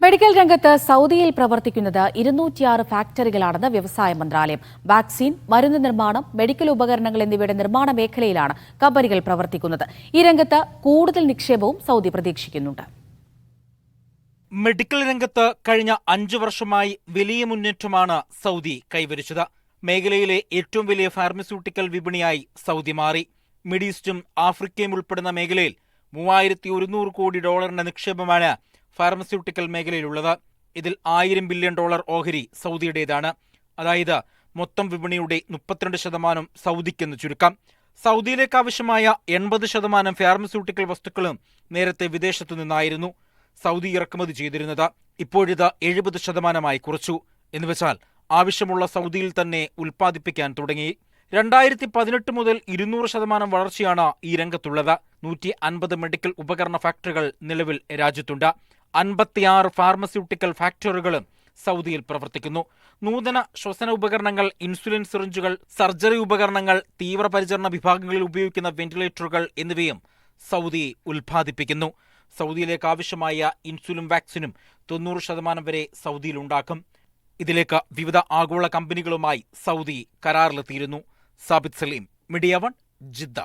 Medical രംഗത്ത് സൗദിയിൽ പ്രവർത്തിക്കുന്നത് 206 ഫാക്ടറികളാണെന്ന് വ്യവസായ മന്ത്രാലയം. വാക്സിൻ, മരുന്ന് നിർമ്മാണം, മെഡിക്കൽ ഉപകരണങ്ങൾ എന്നിവയുടെ നിർമ്മാണ മേഖലയിലാണ് കമ്പനികൾ പ്രവർത്തിക്കുന്നത്. ഈ രംഗത്ത് കൂടുതൽ നിക്ഷേപവും സൗദി പ്രതീക്ഷിക്കുന്നുണ്ട്. മെഡിക്കൽ രംഗത്ത് കഴിഞ്ഞ 5 വർഷമായി വലിയ മുന്നേറ്റമാണ് സൗദി കൈവരിച്ചത്. മേഖലയിലെ ഏറ്റവും വലിയ ഫാർമസ്യൂട്ടിക്കൽ വിപണിയായി സൗദി മാറി. മിഡിൽ ഈസ്റ്റും ആഫ്രിക്കയും ഉൾപ്പെടുന്ന മേഖലയിൽ $3100 കോടി നിക്ഷേപമാണ് ഫാർമസ്യൂട്ടിക്കൽ മേഖലയിലുള്ളത്. ഇതിൽ $1000 ബില്യൺ ഓഹരി സൗദിയുടേതാണ്. അതായത് മൊത്തം വിപണിയുടെ 32% സൗദിക്കെന്ന് ചുരുക്കം. സൗദിയിലേക്ക് ആവശ്യമായ 80% ഫാർമസ്യൂട്ടിക്കൽ വസ്തുക്കളും നേരത്തെ വിദേശത്തു നിന്നായിരുന്നു സൗദി ഇറക്കുമതി ചെയ്തിരുന്നത്. ഇപ്പോഴിത് 70% കുറച്ചു. എന്നുവെച്ചാൽ ആവശ്യമുള്ള സൗദിയിൽ തന്നെ ഉൽപ്പാദിപ്പിക്കാൻ തുടങ്ങി. 2018 മുതൽ 200% വളർച്ചയാണ് ഈ രംഗത്തുള്ളത്. 150 മെഡിക്കൽ ഉപകരണ ഫാക്ടറികൾ നിലവിൽ രാജ്യത്തുണ്ട്. 56 ഫാർമസ്യൂട്ടിക്കൽ ഫാക്ടറികളും സൗദിയിൽ പ്രവർത്തിക്കുന്നു. നൂതന ശ്വസന ഉപകരണങ്ങൾ, ഇൻസുലിൻ സിറിഞ്ചുകൾ, സർജറി ഉപകരണങ്ങൾ, തീവ്രപരിചരണ വിഭാഗങ്ങളിൽ ഉപയോഗിക്കുന്ന വെന്റിലേറ്ററുകൾ എന്നിവയും സൗദി ഉൽപ്പാദിപ്പിക്കുന്നു. സൗദിയിലേക്ക് ആവശ്യമായ ഇൻസുലിൻ വാക്സിനും 90% വരെ സൗദിയിലുണ്ടാക്കും. ഇതിലേക്ക് വിവിധ ആഗോള കമ്പനികളുമായി സൗദി കരാറിലെത്തിയിരുന്നു. Sabith Saleem, media 1, Jeddah.